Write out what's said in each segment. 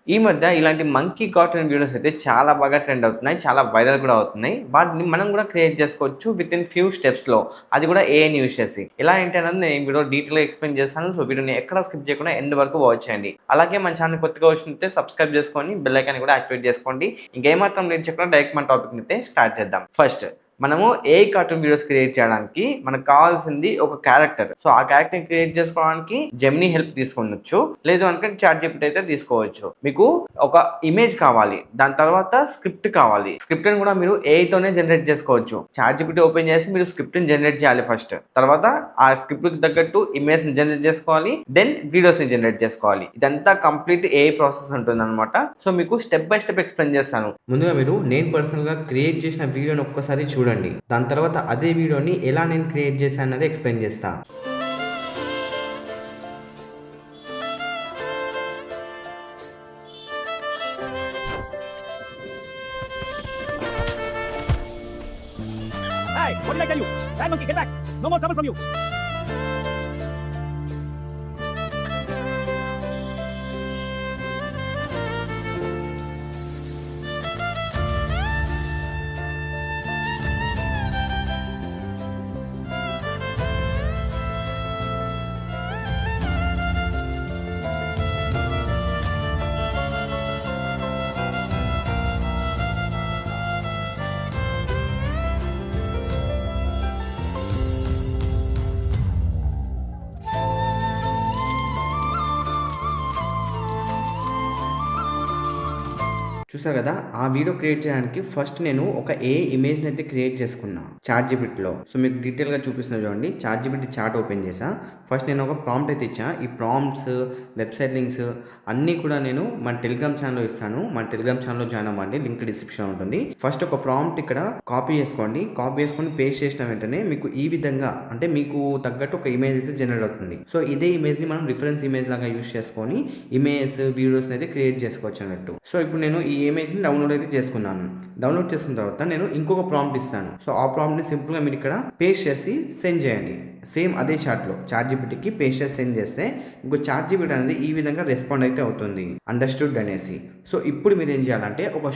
ఈ మధ్య ఇలాంటి మంకీ కార్టూన్ వీడియోస్ అయితే చాలా బాగా ట్రెండ్ అవుతున్నాయి. చాలా వైరల్ కూడా అవుతున్నాయి. వాటిని మనం కూడా క్రియేట్ చేసుకోవచ్చు వితిన్ ఫ్యూ స్టెప్స్‌లో. అది కూడా ఏఐని యూజ్ చేసి. ఎలా ఏంటి అన్నది నేను ఈ వీడియో డీటెయిల్‌గా ఎక్స్‌ప్లెయిన్ చేస్తాను. సో వీడియోని ఎక్కడ స్కిప్ చేయకుండా ఎండ్ వరకు వాచ్ చేయండి. అలాగే మన ఛానెల్ కొత్తగా వచ్చినట్లయితే సబ్స్క్రైబ్ చేసుకొని బెల్ ఐకాన్ కూడా యాక్టివేట్ చేసుకోండి. ఇంకేమాత్రం లేట్ చేయకుండా డైరెక్ట్ మన టాపిక్‌ని అయితే స్టార్ట్ చేద్దాం. ఫస్ట్ మనము ఏఐ కార్టూన్ వీడియోస్ క్రియేట్ చేయడానికి మనకు కావాల్సింది ఒక క్యారెక్టర్. సో ఆ క్యారెక్టర్ క్రియేట్ చేసుకోవడానికి జెమినీ హెల్ప్ తీసుకోవచ్చు. లేదు అంటే చాట్‌జిపిటి అయితే తీసుకోవచ్చు. మీకు ఒక ఇమేజ్ కావాలి. దాని తర్వాత స్క్రిప్ట్ కావాలి. స్క్రిప్ట్‌ని కూడా మీరు ఏఐ తోనే జనరేట్ చేసుకోవచ్చు. చాట్‌జిపిటి ఓపెన్ చేసి మీరు స్క్రిప్ట్‌ని జనరేట్ చేయాలి ఫస్ట్. తర్వాత ఆ స్క్రిప్ట్‌కి తగ్గట్టు ఇమేజ్‌ని జనరేట్ చేసుకోవాలి. దెన్ వీడియోస్‌ని జనరేట్ చేసుకోవాలి. ఇదంతా కంప్లీట్ ఏఐ ప్రాసెస్ ఉంటుందన్నమాట. సో మీకు స్టెప్ బై స్టెప్ ఎక్స్‌ప్లెయిన్ చేస్తాను. ముందుగా మీరు నేను పర్సనల్‌గా క్రియేట్ చేసిన వీడియోని ఒక్కసారి చూడండి. దాని తర్వాత అదే వీడియోని ఎలా నేను క్రియేట్ చేశాను అన్నది ఎక్స్‌ప్లెయిన్ చేస్తా. Hey, what did I tell you? Bad monkey, get back! No more trouble from you! చూసారు కదా! ఆ వీడియో క్రియేట్ చేయడానికి ఫస్ట్ నేను ఒక ఏఐ ఇమేజ్‌ని అయితే క్రియేట్ చేసుకున్నా చాట్‌జిపిటిలో. సో మీకు డీటెయిల్‌గా చూపిస్తున్నా చూడండి. చాట్‌జిపిటి చాట్ ఓపెన్ చేశా. ఫస్ట్ నేను ఒక ప్రాంప్ట్ అయితే ఇచ్చా. ఈ ప్రాంప్ట్స్, వెబ్‌సైట్ లింక్స్ అన్నీ కూడా నేను మన టెలిగ్రామ్ ఛానెల్‌లో ఇస్తాను. మన టెలిగ్రామ్ ఛానెల్‌లో జాయిన్ అవ్వండి. లింక్ డిస్క్రిప్షన్‌లో ఉంటుంది. ఫస్ట్ ఒక ప్రాంప్ట్ ఇక్కడ కాపీ చేసుకోండి. కాపీ చేసుకొని పేస్ట్ చేసిన వెంటనే మీకు ఈ విధంగా అంటే మీకు తగ్గట్టు ఒక ఇమేజ్ అయితే జనరేట్ అవుతుంది. సో ఇదే ఇమేజ్‌ని మనం రిఫరెన్స్ ఇమేజ్ లాగా యూజ్ చేసుకొని ఇమేజెస్, వీడియోస్‌ని అయితే క్రియేట్ చేసుకోవచ్చు అన్నట్టు. సో ఇప్పుడు నేను ఈ ఇమేజ్‌ని డౌన్‌లోడ్ అయితే చేసుకున్నాను. డౌన్‌లోడ్ చేసుకున్న తర్వాత నేను ఇంకొక ప్రాంప్ట్ ఇస్తాను. సో ఆ ప్రాంప్ట్‌ని సింపుల్‌గా మీరు ఇక్కడ పేస్ట్ చేసి సెండ్ చేయండి. సేమ్ అదే చాట్‌లో చాట్‌జిపిటికి పేస్ట్ చేసి సెండ్ చేస్తే ఇంకో చాట్‌జిపిటి అనేది ఈ విధంగా రెస్పాండ్ అయితే అవుతుంది. అండర్‌స్టూడ్ అనేసి. సో ఇప్పుడు మీరు ఏం చేయాలంటే ఒక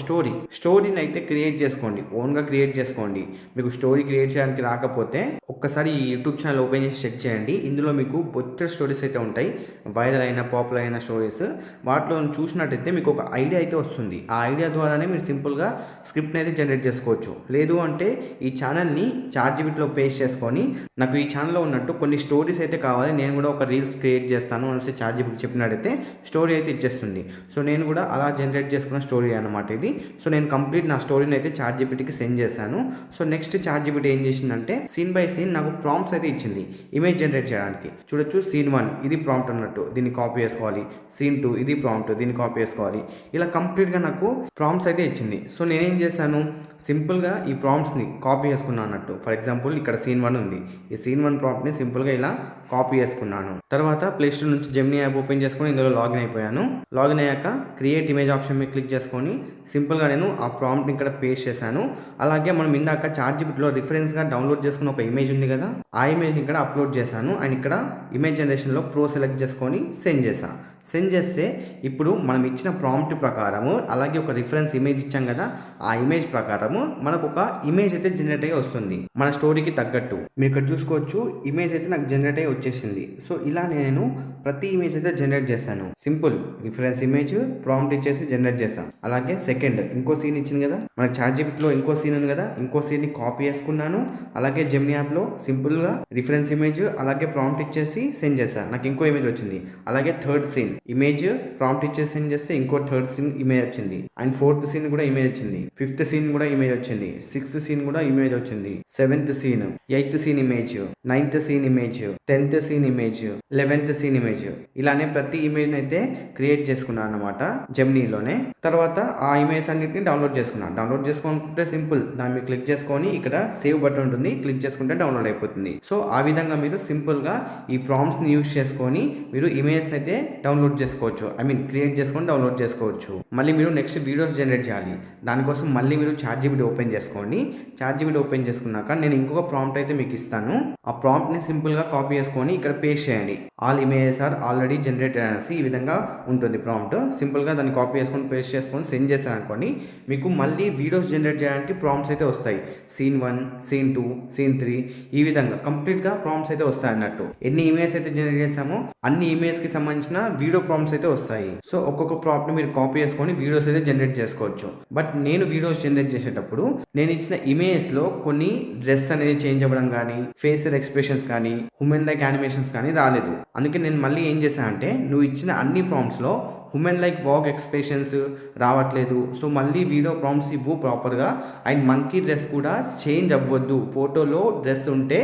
స్టోరీని అయితే క్రియేట్ చేసుకోండి. ఓన్‌గా క్రియేట్ చేసుకోండి. మీకు స్టోరీ క్రియేట్ చేయడానికి రాకపోతే ఒక్కసారి ఈ యూట్యూబ్ ఛానల్ ఓపెన్ చేసి చెక్ చేయండి. ఇందులో మీకు బొచ్చడు స్టోరీస్ అయితే ఉంటాయి. వైరల్ అయిన, పాపులర్ అయిన స్టోరీస్. వాటిలో చూసినట్టయితే మీకు ఒక ఐడియా అయితే వస్తుంది. ఆ ఐడియా ద్వారానే మీరు సింపుల్‌గా స్క్రిప్ట్‌ని అయితే జనరేట్ చేసుకోవచ్చు. లేదు అంటే ఈ ఛానల్‌ని చాట్‌జిపిటిలో పేస్ట్ చేసుకొని నాకు ఈ ఛానల్‌లో ఉన్నట్టు కొన్ని స్టోరీస్ అయితే కావాలి. నేను కూడా ఒక రీల్స్ క్రియేట్ చేస్తాను అనేసి చాట్‌జిపిటి చెప్పినట్టయితే స్టోరీ అయితే ఇచ్చేస్తుంది. సో నేను కూడా అలా జనరేట్ చేసుకున్న స్టోరీ అన్నమాట ఇది. సో నేను కంప్లీట్ నా స్టోరీని అయితే చాట్‌జిపిటికి సెండ్ చేశాను. సో నెక్స్ట్ చాట్‌జిపిటి ఏం చేసిందంటే సీన్ బై సీన్ నాకు ప్రాంప్ట్స్ అయితే ఇచ్చింది ఇమేజ్ జనరేట్ చేయడానికి. చూడొచ్చు సీన్ 1 ఇది ప్రాంప్ట్ అన్నట్టు. దీన్ని కాపీ చేసుకోవాలి. సీన్ 2 ఇది ప్రాంప్ట్. దీన్ని కాపీ చేసుకోవాలి. ఇలా కంప్లీట్‌గా నాకు ప్రాంప్ట్స్ అయితే ఇచ్చింది. సో నేనేం చేశాను సింపుల్‌గా ఈ ప్రాంప్ట్స్‌ని కాపీ చేసుకున్నాను అన్నట్టు. ఫర్ ఎగ్జాంపుల్ ఇక్కడ సీన్ 1 ఉంది. ఈ సీన్ 1 ప్రాంప్ట్‌ని సింపుల్‌గా ఇలా కాపీ చేసుకున్నాను. తర్వాత ప్లే స్టోర్ నుంచి జెమినీ యాప్ ఓపెన్ చేసుకొని ఇందులో లాగిన్ అయిపోయాను. లాగిన్ అయ్యాక క్రియేట్ ఇమేజ్ ఆప్షన్ మీద క్లిక్ చేసుకొని సింపుల్‌గా నేను ఆ ప్రాంప్ట్‌ని ఇక్కడ పేస్ట్ చేశాను. అలాగే మనం ఇందాక చాట్‌జిపిటిలో రిఫరెన్స్‌గా డౌన్‌లోడ్ చేసుకున్న ఒక ఇమేజ్ ఉంది కదా! ఆ ఇమేజ్‌ని ఇక్కడ అప్‌లోడ్ చేశాను. అండ్ ఇక్కడ ఇమేజ్ జనరేషన్‌లో ప్రో సెలెక్ట్ చేసుకొని సెండ్ చేశా. సెండ్ చేస్తే ఇప్పుడు మనం ఇచ్చిన ప్రాంప్ట్ ప్రకారము అలాగే ఒక రిఫరెన్స్ ఇమేజ్ ఇచ్చాం కదా! ఆ ఇమేజ్ ప్రకారము మనకు ఒక ఇమేజ్ అయితే జనరేట్ అయ్యి వస్తుంది. మన స్టోరీకి తగ్గట్టు. మీరు ఇక్కడ చూసుకోవచ్చు ఇమేజ్ అయితే నాకు జనరేట్ అయ్యి వచ్చేసింది. సో ఇలా నేను ప్రతి ఇమేజ్ అయితే జనరేట్ చేశాను. సింపుల్ రిఫరెన్స్ ఇమేజ్ ప్రాంప్ట్ ఇచ్చేసి జనరేట్ చేశాను. అలాగే సెకండ్ ఇంకో సీన్ ఇచ్చింది కదా! మనకి చాట్‌జిపిటిలో ఇంకో సీన్ ఉంది కదా! ఇంకో సీన్‌ని కాపీ చేసుకున్నాను. అలాగే జెమినీ యాప్‌లో సింపుల్‌గా రిఫరెన్స్ ఇమేజ్ అలాగే ప్రాంప్ట్ ఇచ్చేసి సెండ్ చేశాను. నాకు ఇంకో ఇమేజ్ వచ్చింది. అలాగే థర్డ్ సీన్ ఇమేజ్ ప్రాంప్ట్ ఇచ్చేసి సెండ్ చేస్తే ఇంకో థర్డ్ సీన్ ఇమేజ్ వచ్చింది. అండ్ ఫోర్త్ సీన్ కూడా ఇమేజ్ వచ్చింది. ఫిఫ్త్ సీన్ కూడా ఇమేజ్ వచ్చింది. సిక్స్త్ సీన్ కూడా ఇమేజ్ వచ్చింది. Seventh scene, eighth scene image, ninth scene image, 10th scene image, 11th scene image. ఇలానే ప్రతి ఇమేజ్ అయితే క్రియేట్ చేసుకున్నాను అన్నమాట జెమినీలోనే. తర్వాత ఆ ఇమేజ్ అన్నిటిని డౌన్లోడ్ చేసుకున్నాను. డౌన్లోడ్ చేసుకుంటే సింపుల్ దాన్ని మీరు క్లిక్ చేసుకొని ఇక్కడ సేవ్ బటన్ ఉంటుంది. క్లిక్ చేసుకుంటే డౌన్లోడ్ అయిపోతుంది. సో ఆ విధంగా మీరు సింపుల్‌గా ఈ ప్రాంప్ట్స్‌ని యూజ్ చేసుకొని మీరు ఇమేజ్‌ని అయితే డౌన్లోడ్ డౌన్లోడ్ చేసుకోవచ్చు. క్రియేట్ చేసుకొని డౌన్లోడ్ చేసుకోవచ్చు. మళ్ళీ మీరు నెక్స్ట్ వీడియోస్ జనరేట్ చేయాలి. దానికోసం మళ్ళీ మీరు చాట్‌జీపీటీ ఓపెన్ చేసుకోండి. చాట్‌జీపీటీ ఓపెన్ చేసుకున్నాక నేను ఇంకొక ప్రాంప్ట్ అయితే మీకు ఇస్తాను. ఆ ప్రాంప్ట్‌ని సింపుల్‌గా కాపీ చేసుకొని ఇక్కడ పేస్ట్ చేయండి. All images are already generated అనేసి ఈ విధంగా ఉంటుంది ప్రాంప్ట్. సింపుల్‌గా దాన్ని కాపీ చేసుకొని పేస్ట్ చేసుకొని సెండ్ చేశారనుకోండి, మీకు మళ్ళీ వీడియోస్ జనరేట్ చేయడానికి ప్రాంప్ట్స్ అయితే వస్తాయి. సీన్ 1, సీన్ 2, సీన్ 3 ఈ విధంగా కంప్లీట్‌గా ప్రాంప్ట్స్ అయితే వస్తాయి అన్నట్టు. ఎన్ని ఇమేజెస్ అయితే జనరేట్ చేసామో అన్ని ఇమేజ్‌కి సంబంధించిన వీడియో ప్రాంప్ట్స్ అయితే వస్తాయి. సో ఒక్కొక్క ప్రాంప్ట్‌ని మీరు కాపీ చేసుకొని వీడియోస్ అయితే జనరేట్ చేసుకోవచ్చు. బట్ నేను వీడియోస్ జనరేట్ చేసేటప్పుడు నేను ఇచ్చిన ఇమేజెస్‌లో కొన్ని డ్రెస్ అనేది చేంజ్ అవ్వడం కానీ, ఫేషియల్ ఎక్స్‌ప్రెషన్స్ కానీ, హ్యూమన్ లైక్ యానిమేషన్స్ కానీ రాలేదు. అందుకే నేను మళ్ళీ ఏం చేశానంటే నువ్వు ఇచ్చిన అన్ని ప్రాంప్ట్స్‌లో హ్యూమన్ లైక్ వాక్ ఎక్స్‌ప్రెషన్స్ రావట్లేదు. సో మళ్ళీ వీడియో ప్రాంప్ట్స్ ఇవ్వు ప్రాపర్‌గా. అండ్ మంకీ డ్రెస్ కూడా చేంజ్ అవ్వద్దు. ఫోటోలో డ్రెస్ ఉంటే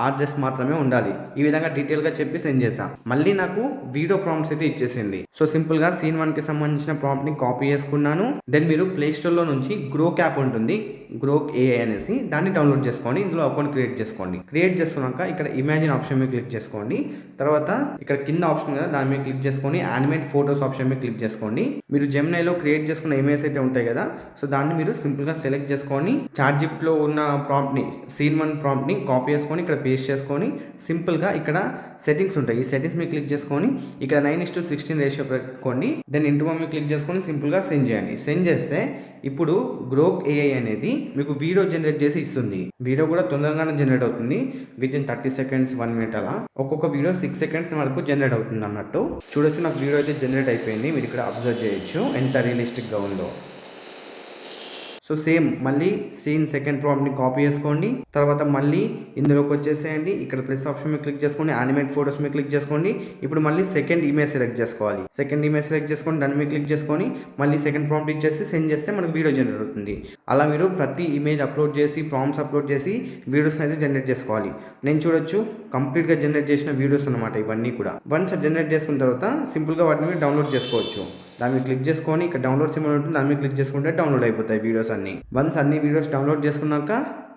ఆ డ్రెస్ మాత్రమే ఉండాలి. ఈ విధంగా డీటెయిల్‌గా చెప్పి సెండ్ చేశా. మళ్ళీ నాకు వీడియో ప్రాంప్ట్స్ అయితే ఇచ్చేసింది. సో సింపుల్‌గా సీన్ 1కి సంబంధించిన ప్రాంప్ట్‌ని కాపీ చేసుకున్నాను. దెన్ మీరు ప్లే స్టోర్‌లో నుంచి గ్రోక్ యాప్ ఉంటుంది. గ్రోక్ ఏఐ అనేసి దాన్ని డౌన్లోడ్ చేసుకోండి. ఇందులో అకౌంట్ క్రియేట్ చేసుకోండి. క్రియేట్ చేసుకున్నాక ఇక్కడ ఇమాజిన్ ఆప్షన్ మీద క్లిక్ చేసుకోండి. తర్వాత ఇక్కడ కింద ఆప్షన్ కదా దాని మీద క్లిక్ చేసుకొని యానిమేట్ ఫోటోస్ ఆప్షన్ మీద క్లిక్ చేసుకోండి. మీరు జెమినైలో క్రియేట్ చేసుకున్న ఇమేజ్ అయితే ఉంటాయి కదా, సో దాన్ని మీరు సింపుల్గా సెలెక్ట్ చేసుకొని చాట్‌జీపీటీలో ఉన్న ప్రాంప్ట్ని సీన్ 1 ప్రాంప్ట్ని కాపీ చేసుకొని ఇక్కడ పేస్ట్ చేసుకొని సింపుల్గా ఇక్కడ సెట్టింగ్స్ ఉంటాయి. ఈ సెట్టింగ్స్ మీద క్లిక్ చేసుకొని ఇక్కడ 9:16 రేషియో పెట్టుకోండి. దెన్ ఇంటూ మీద క్లిక్ చేసుకొని సింపుల్గా సెండ్ చేయండి. సెండ్ చేస్తే ఇప్పుడు గ్రోక్ ఏఐ అనేది మీకు వీడియో జనరేట్ చేసి ఇస్తుంది. వీడియో కూడా తొందరగానే జనరేట్ అవుతుంది. వితిన్ 30 సెకండ్స్ 1 మినిట్ అలా ఒక్కొక్క వీడియో 6 సెకండ్స్ వరకు జనరేట్ అవుతుంది అన్నట్టు. చూడొచ్చు నాకు వీడియో అయితే జనరేట్ అయిపోయింది. మీరు ఇక్కడ అబ్జర్వ్ చేయొచ్చు ఎంత రియలిస్టిక్గా ఉందో. సో సేమ్ మళ్ళీ సీన్ సెకండ్ ప్రాంప్ట్ని కాపీ చేసుకోండి. తర్వాత మళ్ళీ ఇందులోకి వచ్చేసేయండి. ఇక్కడ ప్లస్ ఆప్షన్ మీద క్లిక్ చేసుకోండి. యానిమేట్ ఫోటోస్ మీద క్లిక్ చేసుకోండి. ఇప్పుడు మళ్ళీ సెకండ్ ఇమేజ్ సెలెక్ట్ చేసుకోవాలి. సెకండ్ ఇమేజ్ సెలెక్ట్ చేసుకొని దాని మీద క్లిక్ చేసుకొని మళ్ళీ సెకండ్ ప్రాంప్ట్ ఇచ్చేసి సెండ్ చేస్తే మనకు వీడియో జనరేట్ అవుతుంది. అలా మీరు ప్రతి ఇమేజ్ అప్లోడ్ చేసి ప్రాంప్ట్స్ అప్లోడ్ చేసి వీడియోస్ని అయితే జనరేట్ చేసుకోవాలి. నేను చూడొచ్చు కంప్లీట్గా జనరేట్ చేసిన వీడియోస్ అన్నమాట ఇవన్నీ కూడా. వన్స్ జనరేట్ చేసుకున్న తర్వాత సింపుల్గా వాటిని మీరు డౌన్లోడ్ చేసుకోవచ్చు. దాని మీద క్లిక్ చేసుకొని ఇక్కడ డౌన్లోడ్ సింబల్ ఉంటుంది. దాని మీద క్లిక్ చేసుకుంటే డౌన్లోడ్ అయిపోతాయి వీడియోస్ అన్ని. వన్స్ అన్ని వీడియోస్ డౌన్లోడ్ చేసుకున్నాక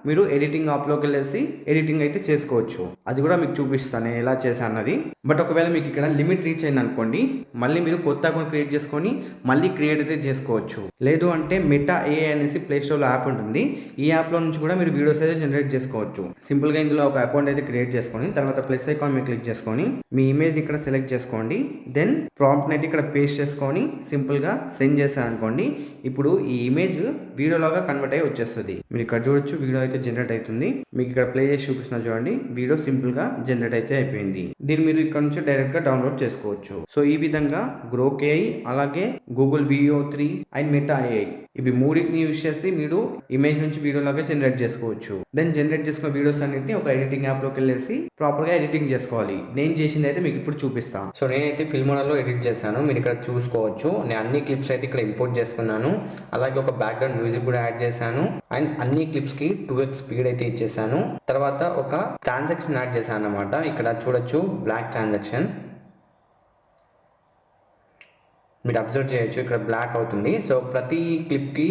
మీరు ఎడిటింగ్ యాప్లోకి వెళ్ళేసి ఎడిటింగ్ అయితే చేసుకోవచ్చు. అది కూడా మీకు చూపిస్తాను నేను ఎలా చేశాను అన్నది. బట్ ఒకవేళ మీకు ఇక్కడ లిమిట్ రీచ్ అయింది అనుకోండి, మళ్ళీ మీరు కొత్త అకౌంట్ క్రియేట్ చేసుకొని మళ్ళీ క్రియేట్ అయితే చేసుకోవచ్చు. లేదు అంటే మెటా ఏఐ అనేసి ప్లే స్టోర్లో యాప్ ఉంటుంది. ఈ యాప్లో నుంచి కూడా మీరు వీడియోస్ అయితే జనరేట్ చేసుకోవచ్చు. సింపుల్గా ఇందులో ఒక అకౌంట్ అయితే క్రియేట్ చేసుకొని తర్వాత ప్లస్ ఐకాన్ మీద క్లిక్ చేసుకొని మీ ఇమేజ్ ఇక్కడ సెలెక్ట్ చేసుకోండి. దెన్ ప్రాంప్ట్ని అయితే ఇక్కడ పేస్ట్ చేసుకొని సింపుల్గా సెండ్ చేశారనుకోండి, ఇప్పుడు ఈ ఇమేజ్ వీడియోలాగా కన్వర్ట్ అయ్యి వచ్చేస్తుంది. మీరు ఇక్కడ చూడొచ్చు వీడియో అయితే జనరేట్ అవుతుంది. మీకు ఇక్కడ ప్లే చేసి చూపిస్తున్నా చూడండి. వీడియో సింపుల్గా జనరేట్ అయితే అయిపోయింది. దీన్ని మీరు ఇక్కడ నుంచి డైరెక్ట్గా డౌన్లోడ్ చేసుకోవచ్చు. సో ఈ విధంగా గ్రోక్ ఏఐ అలాగే Google VO3 and meta AI ఇవి మూడింటిని యూజ్ చేసి మీరు ఇమేజ్ నుంచి వీడియో లాగా జనరేట్ చేసుకోవచ్చు. దెన్ జనరేట్ చేసుకున్న వీడియోస్ అన్నింటినీ ఒక ఎడిటింగ్ యాప్లోకి వెళ్ళేసి ప్రాపర్గా ఎడిటింగ్ చేసుకోవాలి. నేను చేసింది అయితే మీకు ఇప్పుడు చూపిస్తాను. సో నేనైతే ఫిల్మోనాలో ఎడిట్ చేశాను. మీరు ఇక్కడ చూసుకోవచ్చు. నేను అన్ని క్లిప్స్ అయితే ఇక్కడ ఇంపోర్ట్ చేసుకున్నాను. అలాగే ఒక బ్యాక్గ్రౌండ్ మ్యూజిక్ కూడా యాడ్ చేశాను. అండ్ అన్ని క్లిప్స్కి 2x స్పీడ్ అయితే ఇచ్చేసాను. తర్వాత ఒక ట్రాన్సాక్షన్ యాడ్ చేశాను అన్నమాట. ఇక్కడ చూడొచ్చు బ్లాక్ ట్రాన్సాక్షన్ మీరు అబ్జర్వ్ చేయొచ్చు. ఇక్కడ బ్లాక్ అవుతుంది. సో ప్రతి క్లిప్కి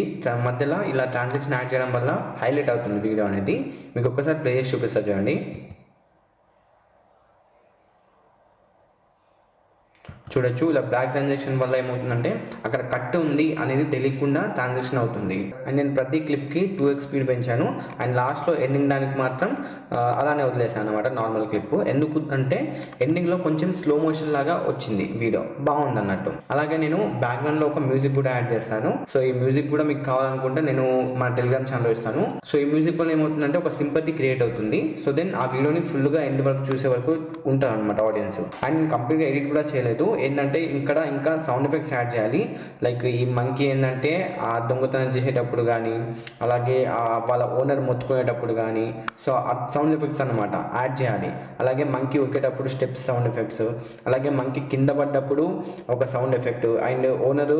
మధ్యలో ఇలా ట్రాన్సాక్షన్ యాడ్ చేయడం వల్ల హైలైట్ అవుతుంది వీడియో అనేది. మీకు ఒక్కసారి ప్లే చేసి చూపిస్తా చూడండి. చూడొచ్చు ఇలా బ్లాక్ ట్రాన్సాక్షన్ వల్ల ఏమవుతుందంటే అక్కడ కట్ ఉంది అనేది తెలియకుండా ట్రాన్సాక్షన్ అవుతుంది. అండ్ నేను ప్రతి క్లిప్కి 2x స్పీడ్ పెంచాను. అండ్ లాస్ట్లో ఎండింగ్ దానికి మాత్రం అలానే వదిలేసాను అనమాట నార్మల్ క్లిప్. ఎందుకు అంటే ఎండింగ్లో కొంచెం స్లో మోషన్ లాగా వచ్చింది వీడియో బాగుంది అన్నట్టు. అలాగే నేను బ్యాక్గ్రౌండ్లో ఒక మ్యూజిక్ కూడా యాడ్ చేస్తాను. సో ఈ మ్యూజిక్ కూడా మీకు కావాలనుకుంటే నేను మా టెలిగ్రామ్ ఛానల్లో ఇస్తాను. సో ఈ మ్యూజిక్ వల్ల ఏమవుతుందంటే ఒక సింపతి క్రియేట్ అవుతుంది. సో దెన్ ఆ వీడియోని ఫుల్గా ఎండ్ వరకు చూసే వరకు ఉంటారు అనమాట ఆడియన్స్. అండ్ నేను కంప్లీట్గా ఎడిట్ కూడా చేయలేదు. ఏంటంటే ఇంకా సౌండ్ ఎఫెక్ట్స్ యాడ్ చేయాలి. లైక్ ఈ మంకీ ఏంటంటే ఆ దొంగతనం చేసేటప్పుడు కానీ అలాగే వాళ్ళ ఓనర్ మొత్తుకునేటప్పుడు కానీ సో ఆ సౌండ్ ఎఫెక్ట్స్ అనమాట యాడ్ చేయాలి. అలాగే మంకీ ఉరికేటప్పుడు స్టెప్స్ సౌండ్ ఎఫెక్ట్స్, అలాగే మంకీ కింద పడ్డప్పుడు ఒక సౌండ్ ఎఫెక్ట్, అండ్ ఓనరు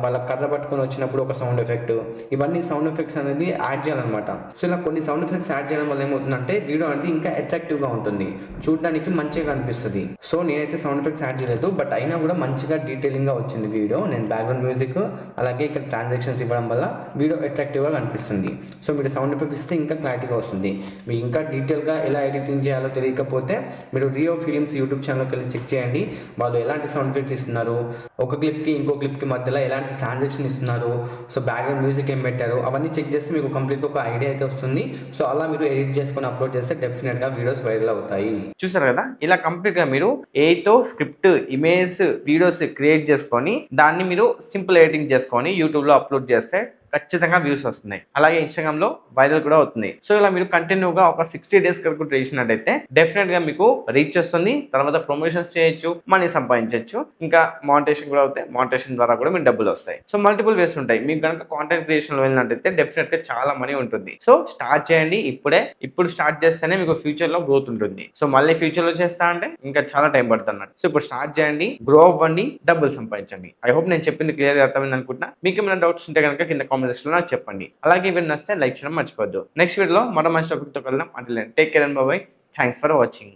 వాళ్ళ కర్ర పట్టుకొని వచ్చినప్పుడు ఒక సౌండ్ ఎఫెక్ట్, ఇవన్నీ సౌండ్ ఎఫెక్ట్స్ అనేది యాడ్ చేయాలన్నమాట. సో ఇలా కొన్ని సౌండ్ ఎఫెక్ట్స్ యాడ్ చేయడం వల్ల ఏమవుతుందంటే వీడియో అంటే ఇంకా అట్రాక్టివ్గా ఉంటుంది, చూడడానికి మంచిగా అనిపిస్తుంది. సో నేనైతే సౌండ్ ఎఫెక్ట్స్ యాడ్ చేయలేదు. బట్ బట్ అయినా కూడా మంచిగా డీటెయిలింగ్గా వచ్చింది వీడియో. నేను బ్యాక్గ్రౌండ్ మ్యూజిక్ అలాగే ఇక్కడ ట్రాన్సాక్షన్స్ ఇవ్వడం వల్ల వీడియో అట్రాక్టివ్గా కనిపిస్తుంది. సో మీరు సౌండ్ ఎఫెక్ట్స్ ఇస్తే ఇంకా క్లారిటీగా వస్తుంది. మీకు ఇంకా డీటెయిల్గా ఎలా ఎడిటింగ్ చేయాలో తెలియకపోతే మీరు రియో ఫిలిమ్స్ యూట్యూబ్ ఛానల్కి వెళ్ళి చెక్ చేయండి. వాళ్ళు ఎలాంటి సౌండ్ ఎఫెక్ట్స్ ఇస్తున్నారు, ఒక క్లిప్కి ఇంకో క్లిప్కి మధ్యలో ఎలాంటి ట్రాన్సాక్షన్ ఇస్తున్నారు, సో బ్యాక్గ్రౌండ్ మ్యూజిక్ ఏం పెట్టారు, అవన్నీ చెక్ చేస్తే మీకు కంప్లీట్గా ఒక ఐడియా అయితే వస్తుంది. సో అలా మీరు ఎడిట్ చేసుకొని అప్లోడ్ చేస్తే డెఫినెట్గా వీడియోస్ వైరల్ అవుతాయి. చూసారు కదా, ఇలా కంప్లీట్గా మీరు ఏతో స్క్రిప్ట్, ఇమేజ్, వీడియోస్ క్రియేట్ చేసుకొని దాన్ని మీరు సింపుల్ ఎడిటింగ్ చేసుకొని యూట్యూబ్లో అప్లోడ్ చేస్తే ఖచ్చితంగా వ్యూస్ వస్తున్నాయి. అలాగే ఇన్స్టాగ్రామ్ లో వైరల్ కూడా అవుతుంది. సో ఇలా మీరు కంటిన్యూగా ఒక 60 days వరకు చేసినట్టయితే డెఫినెట్ గా మీకు రీచ్ వస్తుంది. తర్వాత ప్రమోషన్స్ చేయొచ్చు, మనీ సంపాదించవచ్చు, ఇంకా మానిటేషన్ కూడా అవుతాయి. మానిటేషన్ ద్వారా కూడా మీకు డబ్బులు వస్తాయి. సో మల్టిపుల్ వేస్ ఉంటాయి. మీకు కనుక కాంటెంట్ క్రియేషన్ లో వెళ్ళినట్టయితే డెఫినెట్ గా చాలా మనీ ఉంటుంది. సో స్టార్ట్ చేయండి ఇప్పుడు స్టార్ట్ చేస్తేనే మీకు ఫ్యూచర్ లో గ్రోత్ ఉంటుంది. సో మళ్ళీ ఫ్యూచర్ లో చేస్తా అంటే ఇంకా చాలా టైం పడుతుంది. సో ఇప్పుడు స్టార్ట్ చేయండి, గ్రో అవ్వండి, డబ్బులు సంపాదించండి. ఐ హోప్ నేను చెప్పింది క్లియర్ గా అర్థమైంది అనుకుంటున్నా. మీకు ఏమైనా డౌట్స్ ఉంటే కనుక కింద కామెంట్ సెక్షన్ లో నాకు చెప్పండి. అలాగే వీడియో నచ్చితే లైక్ చేయడం మర్చిపోద్దు. నెక్స్ట్ వీడియోలో మరో మంచి టాపిక్ తో కలుద్దాం. అంటే take care and by. Thanks for watching.